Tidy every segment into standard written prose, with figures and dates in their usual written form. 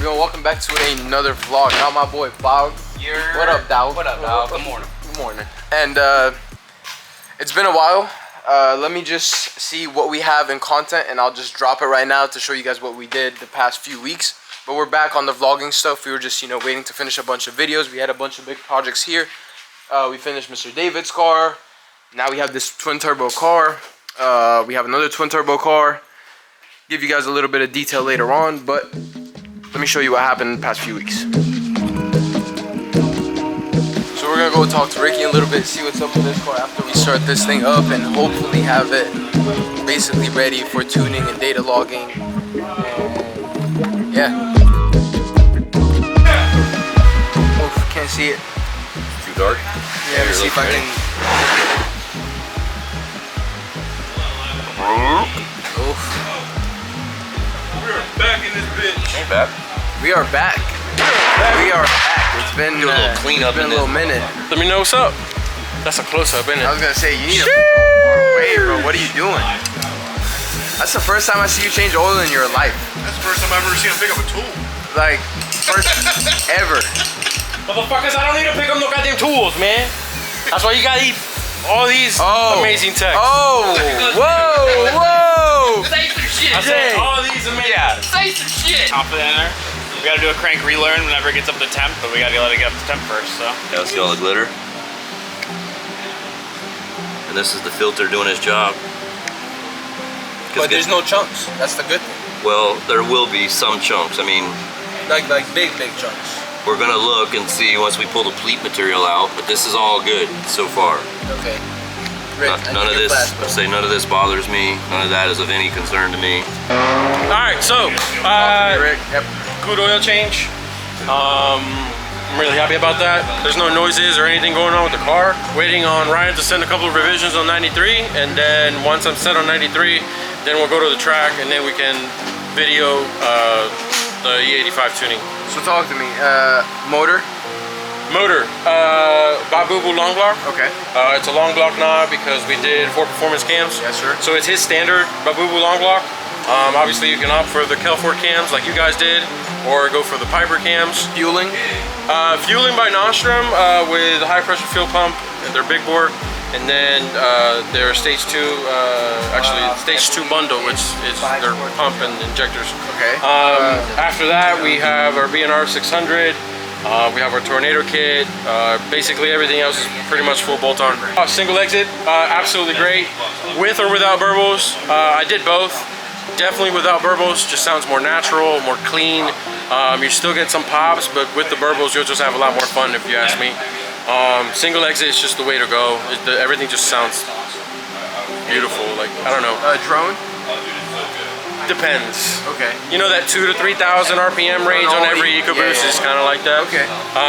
everyone? Welcome back to another vlog. Now my boy Bob. What up, dog? What up, dog? Good morning. Good morning. And it's been a while. Let me just see what we have in content, and I'll just drop it right now to show you guys what we did the past few weeks. But we're back on the vlogging stuff. We were just, waiting to finish a bunch of videos. We had a bunch of big projects here. We finished Mr. David's car. Now we have this twin turbo car. We have another twin turbo car. Give you guys a little bit of detail later on, but let me show you what happened in the past few weeks. So we're gonna go talk to Ricky a little bit, see what's up with this car after we start this thing up, and hopefully have it basically ready for tuning and data logging. And yeah. Oof, can't see it. Too dark? Yeah, let me see if I can. Oof. Back in this bitch. Ain't bad. We are back. We are back. It's been do a little cleanup. It's been a little minute. Let me know what's up. That's a close-up, isn't it? I was gonna say, you need to go far away, bro. What are you doing? That's the first time I see you change oil in your life. That's the first time I've ever seen him pick up a tool. Like, first ever. Motherfuckers, I don't need to pick up no goddamn tools, man. That's why you gotta eat all these amazing techs. Oh, whoa, whoa. Say some shit. I said all these amazing. Yeah. Say some shit. Top it in there. We gotta do a crank relearn whenever it gets up to temp, but we gotta let it get up to temp first, so. Yeah, let's get all the glitter. And this is the filter doing his job. But there's no chunks. That's the good thing. Well, there will be some chunks. I mean, Like big chunks. we're gonna look and see once we pull the pleat material out, but this is all good so far. Okay. Rick, None of this, flash, I say none of this bothers me. None of that is of any concern to me. All right, so Rick. Yep. good oil change. I'm really happy about that. There's no noises or anything going on with the car. Waiting on Ryan to send a couple of revisions on 93, and then once I'm set on 93, then we'll go to the track, and then we can video the E85 tuning. So talk to me. Motor. Motor, Babubu long block. Okay. It's a long block knob because we did 4 performance cams. Yes, sir. So it's his standard Babubu long block. Obviously you can opt for the Kelford cams like you guys did, or go for the Piper cams. Fueling. Fueling by Nostrum with a high pressure fuel pump and their big bore. And then their stage 2, actually stage 2 bundle, which is their pump and injectors. Okay. After that, we have our B&R 600. We have our tornado kit. Basically everything else is pretty much full bolt-on. Single exit, absolutely great. With or without burbles, I did both. Definitely without burbles, just sounds more natural, more clean. You still get some pops, but with the burbles, you'll just have a lot more fun if you ask me. Single exit is just the way to go. Everything just sounds beautiful. Like, I don't know. Drone. Depends. Okay. You know that 2,000 to 3,000 RPM range on every EcoBoost is kind of like that. Okay.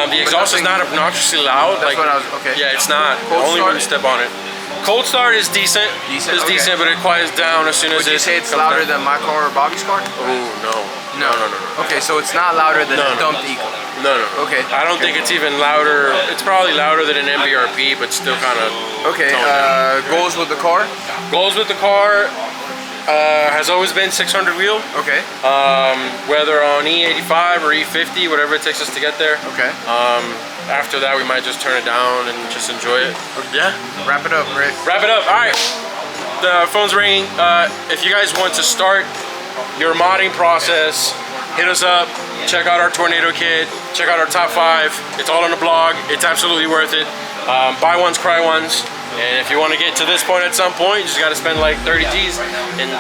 The exhaust is not obnoxiously loud. That's what I was. Okay. Yeah, it's not. Cold Only when you start? step on it. Cold start is decent. Decent, It's okay. decent, but it quiets down as soon as Would you say it's louder than my car or Bobby's car? Oh no. No. Okay, so it's not louder than No, a no. dumped Eco. No. Okay. I don't think it's even louder. It's probably louder than an MBRP, but still kind of. Okay. Goals with the car. Goals with the car has always been 600 wheel. Okay. Whether on E85 or E50, whatever it takes us to get there. Okay. After that, we might just turn it down and just enjoy it. Yeah. Wrap it up, Rick. Wrap it up. All right. The phone's ringing. If you guys want to start your modding process, hit us up. Check out our tornado kit. Check out our top 5. It's all on the blog. It's absolutely worth it. Buy ones, cry ones. And if you want to get to this point at some point, you just got to spend like 30 G's. And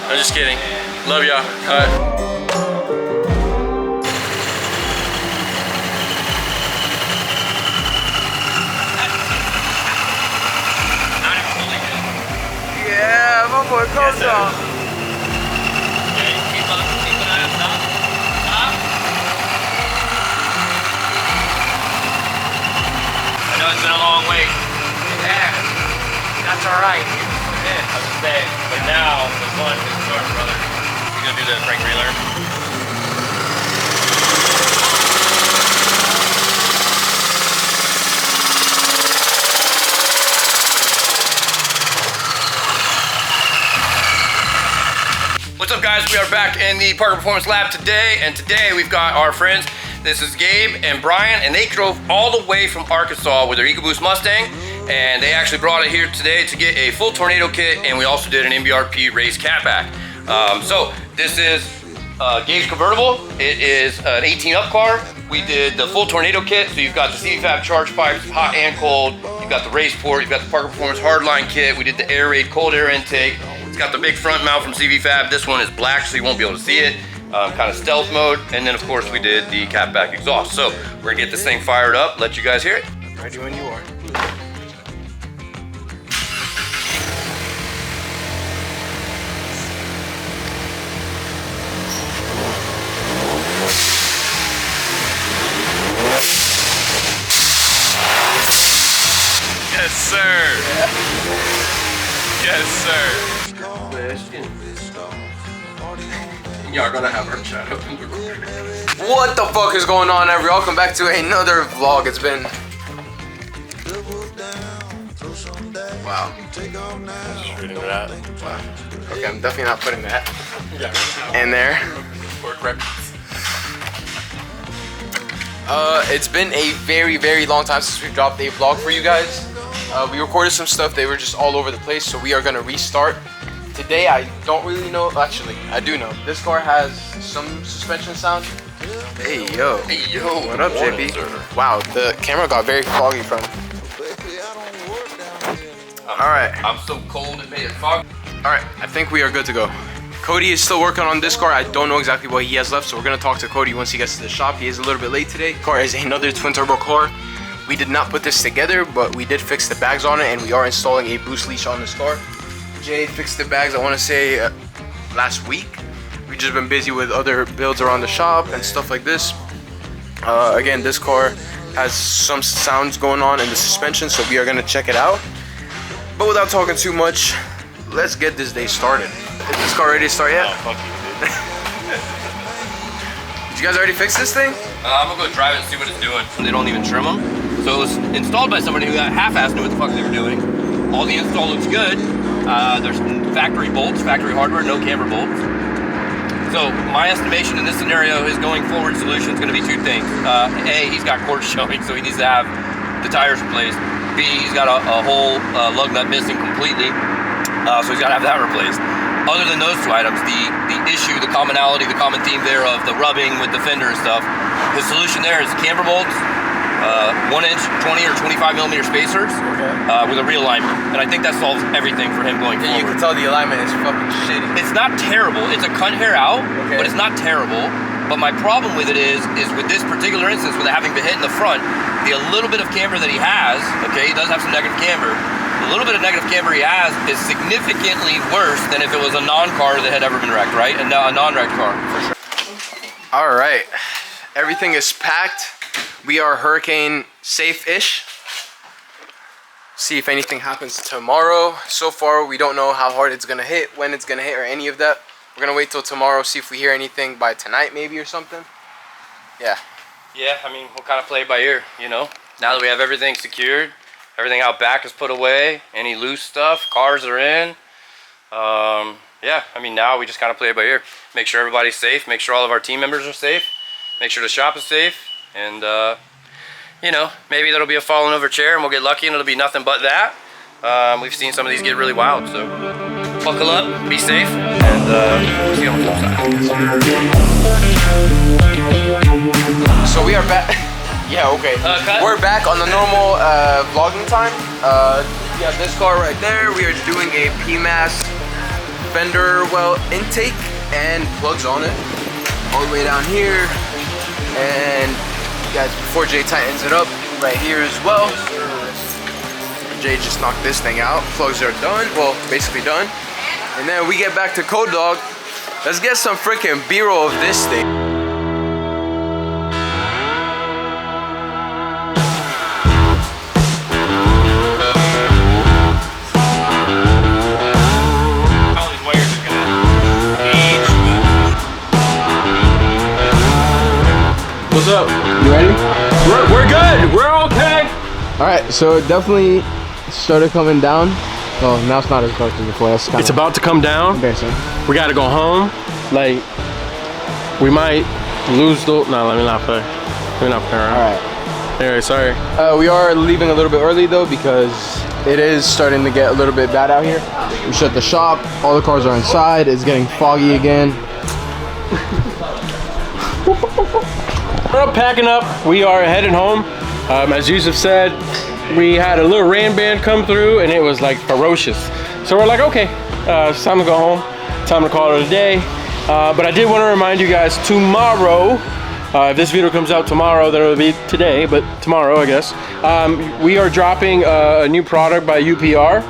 I'm just kidding. Love y'all. Yeah, my boy, calm down. Keep an eye on top. I know it's been a long week. Yeah. That's alright. I was just saying, but now the fun is starting, brother. You gonna do the crank relearn? What's up, guys? We are back in the Parker Performance Lab today, and today we've got our friends. This is Gabe and Brian, and they drove all the way from Arkansas with their EcoBoost Mustang, and they actually brought it here today to get a full tornado kit, and we also did an MBRP race catback. So this is Gabe's convertible. It is an 18 up car. We did the full tornado kit, so you've got the CVFab charge pipes, hot and cold. You've got the race port. You've got the Parker Performance hardline kit. We did the air raid cold air intake. It's got the big front mount from CVFab. This one is black, so you won't be able to see it. Kind of stealth mode. And then of course we did the catback exhaust. So we're gonna get this thing fired up, let you guys hear it. Ready when you are. Yes, sir. Yes, sir. Y'all gonna have our chat up in the corner. What the fuck is going on, everyone? Welcome back to another vlog. It's been... Wow. Wow. Okay, I'm definitely not putting that in there. It's been a very long time since we dropped a vlog for you guys. We recorded some stuff. They were just all over the place, so we are gonna restart. Today, I don't really know. Actually, I do know. This car has some suspension sound. Hey, yo. Hey, yo. What up, JP? Wow, the camera got very foggy from... Alright. I'm so cold it made it fog. Alright, I think we are good to go. Cody is still working on this car. I don't know exactly what he has left, so we're gonna talk to Cody once he gets to the shop. He is a little bit late today. The car is another twin turbo car. We did not put this together, but we did fix the bags on it, and we are installing a boost leash on this car. Jay fixed the bags, I want to say last week. We've just been busy with other builds around the shop and stuff like this. Again, this car has some sounds going on in the suspension, so we are going to check it out. But without talking too much, let's get this day started. Is this car ready to start yet? Oh, fuck you, dude. Did you guys already fix this thing? I'm gonna go drive it and see what it's doing. They don't even trim them. So it was installed by somebody who got half-assed knew what the fuck they were doing. All the install looks good. There's factory bolts, factory hardware, no camber bolts. So my estimation in this scenario, his going forward solution is going to be two things. A, he's got cords showing, so he needs to have the tires replaced. B, he's got a whole lug nut missing completely, so he's got to have that replaced. Other than those two items, the issue, the commonality, the common theme there of the rubbing with the fender and stuff, his solution there is camber bolts, 1-inch 20 or 25 millimeter spacers with a realignment, and I think that solves everything for him going forward. You can tell the alignment is fucking shitty. It's not terrible. It's a cunt hair out, but it's not terrible. But my problem with it is with this particular instance, with it having been hit in the front, the little bit of camber that he has, okay, he does have some negative camber. The little bit of negative camber he has is significantly worse than if it was a non-car that had ever been wrecked, right? And now a non-wrecked car, for sure. All right, everything is packed. We are hurricane safe-ish. See if anything happens tomorrow. So far, we don't know how hard it's gonna hit, when it's gonna hit, or any of that. We're gonna wait till tomorrow, see if we hear anything by tonight, maybe, or something. Yeah. Yeah, I mean, we'll kind of play it by ear, you know? Now that we have everything secured, everything out back is put away, any loose stuff, cars are in. Yeah, I mean, now we just kind of play it by ear. Make sure everybody's safe, make sure all of our team members are safe, make sure the shop is safe, and you know, maybe there'll be a falling over chair and we'll get lucky and it'll be nothing but that. We've seen some of these get really wild, so buckle up, be safe, and see you on the flip side. So we are back. Yeah, okay. We're back on the normal vlogging time. We have this car right there. We are doing a PMAS fender well intake and plugs on it all the way down here. And you guys, before Jay tightens it up, right here as well. Jay just knocked this thing out. Plugs are done. Well, basically done. And then we get back to Code Dog. Let's get some freaking B-roll of this thing. What's up? You ready? We're good. We're okay. All right, so it definitely started coming down. Well, now it's not as dark as before. That's kind It's about to come down. embarrassing. We got to go home. like we might lose the. No, let me not play. Let me not play around. All right. Anyway, sorry. We are leaving a little bit early though because it is starting to get a little bit bad out here. We shut the shop. All the cars are inside. It's getting foggy again. We're all packing up. We are heading home. As Yusuf said, we had a little rain band come through and it was like ferocious. So we're like, okay, it's time to go home. Time to call it a day. But I did want to remind you guys, tomorrow, if this video comes out tomorrow, then it'll be today, but tomorrow, I guess. We are dropping a new product by UPR.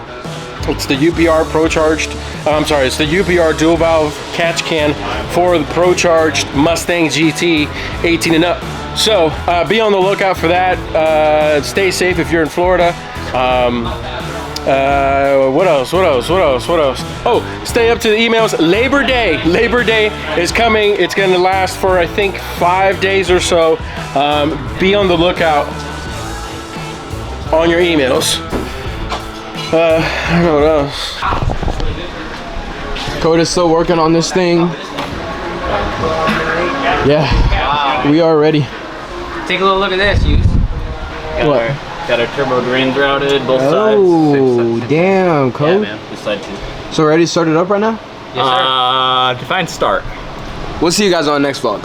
It's the UPR Pro-Charged, it's the UPR dual valve catch can for the Pro-Charged Mustang GT 18 and up. So be on the lookout for that. Stay safe if you're in Florida. What else? Oh, stay up to the emails. Labor Day is coming. It's going to last for I think 5 days or so. Be on the lookout on your emails. I don't know what else. Coda's still working on this thing. Yeah, we are ready. Take a little look at this, you. What? Got our turbo drains routed, both sides. Oh, damn, Code. Yeah, man. This side too. So ready to start it up right now? Yes, sir. Define start. We'll see you guys on the next vlog.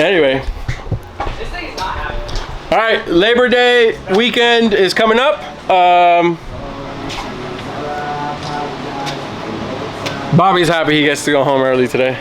Anyway. All right, Labor Day weekend is coming up. Bobby's happy he gets to go home early today.